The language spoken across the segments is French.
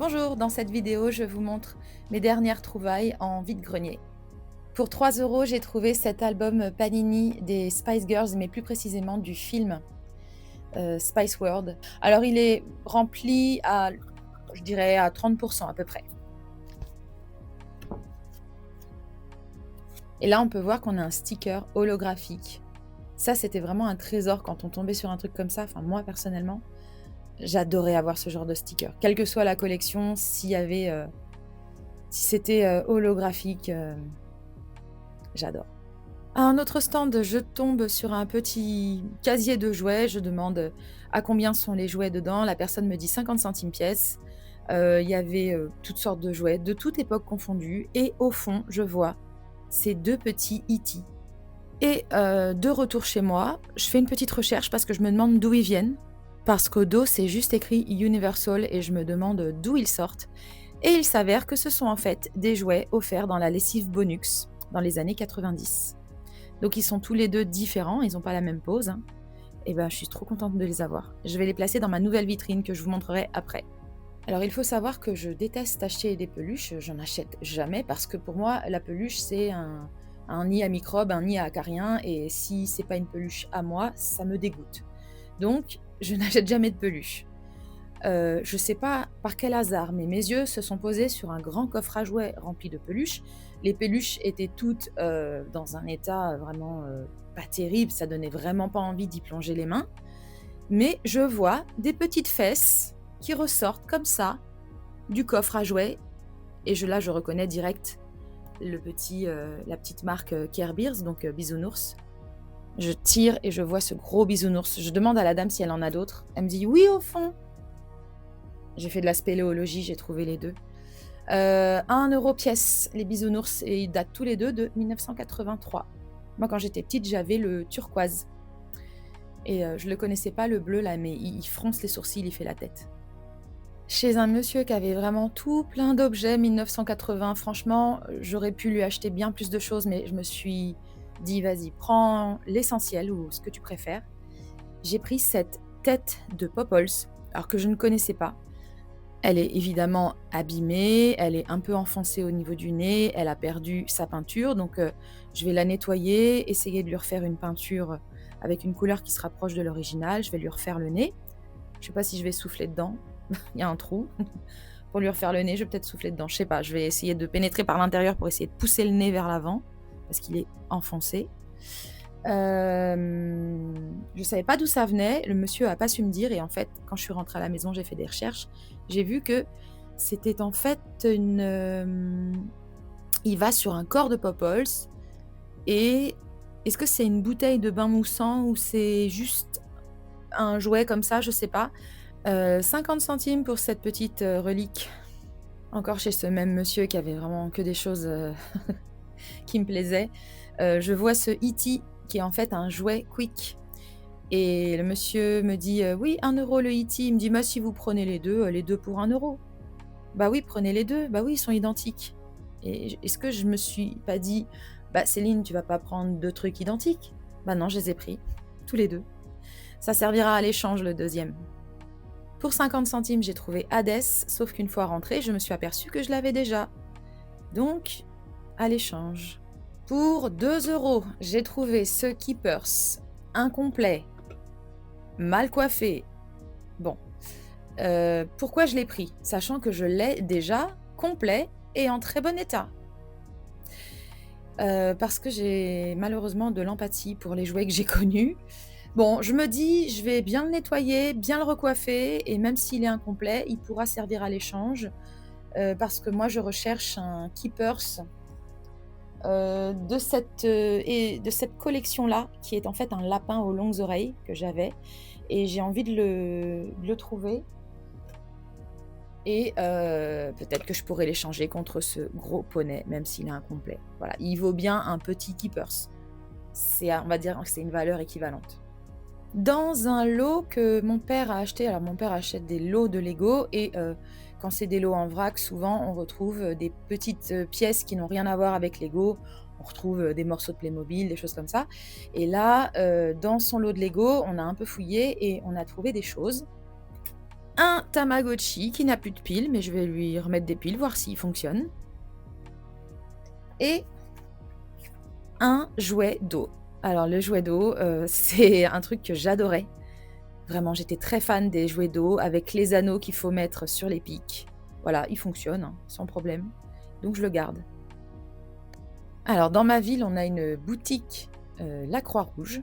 Bonjour, dans cette vidéo, je vous montre mes dernières trouvailles en vide-grenier. Pour 3 euros, j'ai trouvé cet album Panini des Spice Girls, mais plus précisément du film Spice World. Alors, il est rempli à, je dirais, à 30% à peu près. Et là, on peut voir qu'on a un sticker holographique. Ça, c'était vraiment un trésor quand on tombait sur un truc comme ça. Enfin, moi, personnellement, j'adorais avoir ce genre de sticker. Quelle que soit la collection, si c'était holographique, j'adore. À un autre stand, je tombe sur un petit casier de jouets. Je demande à combien sont les jouets dedans. La personne me dit 50 centimes pièce. Il y avait toutes sortes de jouets, de toute époque confondue. Et au fond, je vois ces deux petits E.T. Et de retour chez moi, je fais une petite recherche parce que je me demande d'où ils viennent. Parce qu'au dos, c'est juste écrit Universal et je me demande d'où ils sortent. Et il s'avère que ce sont en fait des jouets offerts dans la lessive Bonux dans les années 90. Donc ils sont tous les deux différents, ils n'ont pas la même pose. Hein. Et ben je suis trop contente de les avoir. Je vais les placer dans ma nouvelle vitrine que je vous montrerai après. Alors il faut savoir que je déteste acheter des peluches, j'en achète jamais parce que pour moi la peluche c'est un nid à microbes, un nid à acariens et si c'est pas une peluche à moi, ça me dégoûte. Donc je n'achète jamais de peluche. Je sais pas par quel hasard, mais mes yeux se sont posés sur un grand coffre à jouets rempli de peluches. Les peluches étaient toutes dans un état vraiment pas terrible, ça donnait vraiment pas envie d'y plonger les mains. Mais je vois des petites fesses qui ressortent comme ça du coffre à jouets. Et là, je reconnais direct la petite marque Care Bears, donc Bisounours. Je tire et je vois ce gros bisounours. Je demande à la dame si elle en a d'autres. Elle me dit oui au fond. J'ai fait de la spéléologie, j'ai trouvé les deux. 1 euro pièce, les bisounours, et ils datent tous les deux de 1983. Moi, quand j'étais petite, j'avais le turquoise. Et je le connaissais pas, le bleu, là, mais il fronce les sourcils, il fait la tête. Chez un monsieur qui avait vraiment tout plein d'objets 1980, franchement, j'aurais pu lui acheter bien plus de choses, mais je me suis dit, vas-y, prends l'essentiel ou ce que tu préfères. J'ai pris cette tête de Popples, alors que je ne connaissais pas. Elle est évidemment abîmée, elle est un peu enfoncée au niveau du nez, elle a perdu sa peinture, donc je vais la nettoyer, essayer de lui refaire une peinture avec une couleur qui se rapproche de l'original. Je vais lui refaire le nez. Je sais pas si je vais souffler dedans, il y a un trou. Pour lui refaire le nez, je vais peut-être souffler dedans, je sais pas. Je vais essayer de pénétrer par l'intérieur pour essayer de pousser le nez vers l'avant, parce qu'il est enfoncé. Je savais pas d'où ça venait, le monsieur a pas su me dire et en fait, quand je suis rentrée à la maison, j'ai fait des recherches. J'ai vu que c'était en fait il va sur un corps de Popples et est-ce que c'est une bouteille de bain moussant ou c'est juste un jouet comme ça? Je sais pas. 50 centimes pour cette petite, relique. Encore chez ce même monsieur qui avait vraiment que des choses, qui me plaisaient. Je vois ce E.T. qui est en fait un jouet Quick et le monsieur me dit: «Oui, 1 euro le E.T.» Il me dit: «Bah, si vous prenez les 2 pour 1 euro. Bah oui, prenez les 2. Bah oui, ils sont identiques et est-ce que je me suis pas dit: «Bah, Céline, tu vas pas prendre 2 trucs identiques?» Bah non, je les ai pris, tous les 2. Ça servira à l'échange le deuxième. Pour 50 centimes, j'ai trouvé Hades, sauf qu'une fois rentrée, je me suis aperçue que je l'avais déjà. Donc, à l'échange. Pour 2 euros, j'ai trouvé ce Keepers, incomplet, mal coiffé. Bon, pourquoi je l'ai pris? Sachant que je l'ai déjà complet et en très bon état. Parce que j'ai malheureusement de l'empathie pour les jouets que j'ai connus. Bon, je me dis: «Je vais bien le nettoyer, bien le recoiffer et même s'il est incomplet, il pourra servir à l'échange». Parce que moi je recherche un Keepers, de cette collection-là, qui est en fait un lapin aux longues oreilles que j'avais et j'ai envie de le trouver et peut-être que je pourrais l'échanger contre ce gros poney, même s'il est incomplet. Voilà, il vaut bien un petit Keepers. On va dire que c'est une valeur équivalente. Dans un lot que mon père a acheté, alors mon père achète des lots de Lego et quand c'est des lots en vrac, souvent on retrouve, des petites, pièces qui n'ont rien à voir avec Lego. On retrouve, des morceaux de Playmobil, des choses comme ça et là, dans son lot de Lego, on a un peu fouillé et on a trouvé des choses. un Tamagotchi qui n'a plus de piles, mais je vais lui remettre des piles, voir s'il fonctionne. Et un jouet d'eau. Alors le jouet d'eau, c'est un truc que j'adorais. Vraiment, j'étais très fan des jouets d'eau avec les anneaux qu'il faut mettre sur les pics. Voilà, il fonctionne, hein, sans problème. Donc je le garde. Alors dans ma ville, on a une boutique, La Croix-Rouge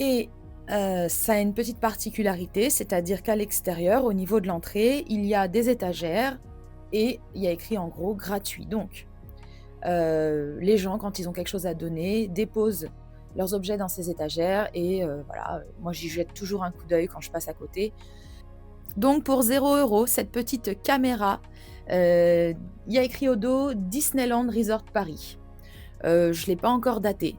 et ça a une petite particularité, c'est-à-dire qu'à l'extérieur, au niveau de l'entrée, il y a des étagères et il y a écrit en gros «gratuit». Donc les gens, quand ils ont quelque chose à donner, déposent leurs objets dans ces étagères et voilà, moi j'y jette toujours un coup d'œil quand je passe à côté. Donc pour 0 €, cette petite caméra, il y a écrit au dos «Disneyland Resort Paris». Je l'ai pas encore datée.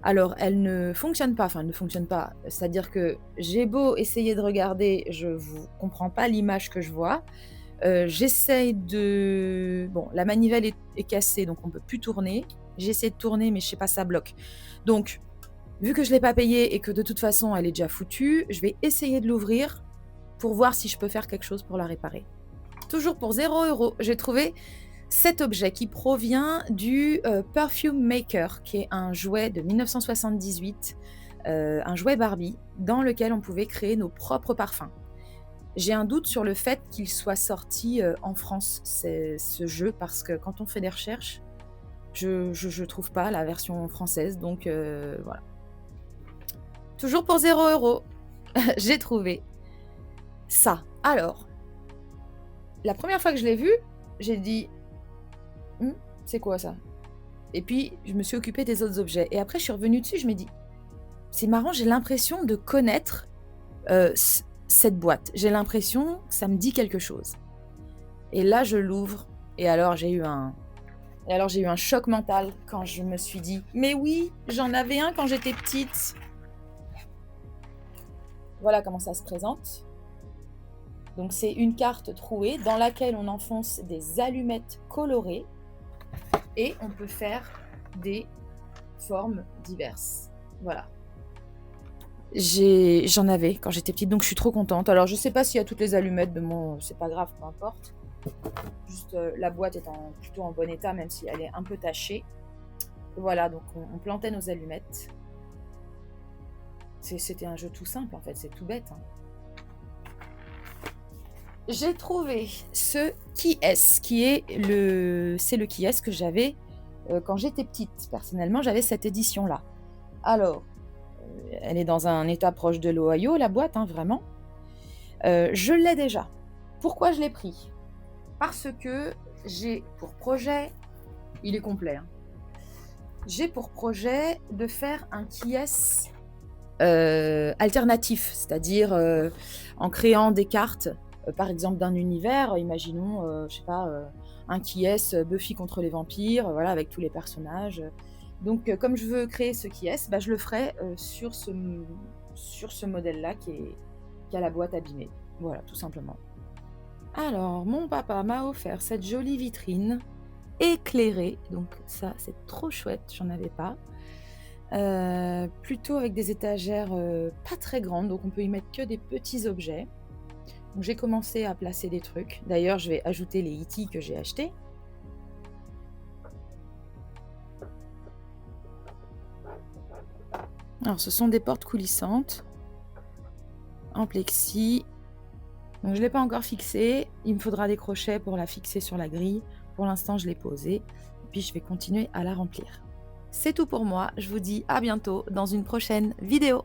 Alors elle ne fonctionne pas, enfin elle ne fonctionne pas, c'est-à-dire que j'ai beau essayer de regarder, je vous comprends pas l'image que je vois. J'essaye de bon, la manivelle est cassée, donc on peut plus tourner. J'essaie de tourner, mais je sais pas, ça bloque. Donc, vu que je l'ai pas payée et que de toute façon elle est déjà foutue, je vais essayer de l'ouvrir pour voir si je peux faire quelque chose pour la réparer. Toujours pour 0 €, j'ai trouvé cet objet qui provient du, Perfume Maker, qui est un jouet de 1978, un jouet Barbie dans lequel on pouvait créer nos propres parfums. J'ai un doute sur le fait qu'il soit sorti, en France, ce jeu, parce que quand on fait des recherches, je trouve pas la version française, donc voilà. Toujours pour 0 €, j'ai trouvé ça. Alors, la première fois que je l'ai vu, j'ai dit: «Mmh, c'est quoi ça?» Et puis je me suis occupée des autres objets et après je suis revenue dessus, je me dis: «C'est marrant, j'ai l'impression de connaître, cette boîte. J'ai l'impression que ça me dit quelque chose». Et là, je l'ouvre et alors j'ai eu un choc mental quand je me suis dit: «Mais oui, j'en avais un quand j'étais petite». Voilà comment ça se présente. Donc c'est une carte trouée dans laquelle on enfonce des allumettes colorées et on peut faire des formes diverses. Voilà. J'en avais quand j'étais petite, donc je suis trop contente. Alors je sais pas s'il y a toutes les allumettes, mais bon, c'est pas grave, peu importe. Juste, la boîte est plutôt en bon état, même si elle est un peu tachée. Voilà, donc on plantait nos allumettes. C'était un jeu tout simple, en fait, c'est tout bête, hein. J'ai trouvé ce qui est-ce, c'est le qui est-ce que j'avais, quand j'étais petite. Personnellement, j'avais cette édition-là. Alors, elle est dans un état proche de l'Ohio, la boîte, hein, vraiment. Je l'ai déjà. Pourquoi je l'ai pris? Parce que j'ai pour projet, il est complet, hein. J'ai pour projet de faire un qui est-ce alternatif, c'est-à-dire, en créant des cartes, par exemple d'un univers, imaginons, je sais pas, un qui est-ce Buffy contre les vampires, voilà, avec tous les personnages. Donc, comme je veux créer ce qui est-ce, bah, je le ferai, sur ce modèle-là qui a la boîte abîmée. Voilà, tout simplement. Alors, mon papa m'a offert cette jolie vitrine éclairée, donc ça, c'est trop chouette, j'en avais pas. Plutôt avec des étagères, pas très grandes, donc on peut y mettre que des petits objets. Donc j'ai commencé à placer des trucs. D'ailleurs, je vais ajouter les E.T. que j'ai achetés. Alors ce sont des portes coulissantes en plexi. Donc je ne l'ai pas encore fixée. Il me faudra des crochets pour la fixer sur la grille. Pour l'instant, je l'ai posée. Et puis je vais continuer à la remplir. C'est tout pour moi. Je vous dis à bientôt dans une prochaine vidéo.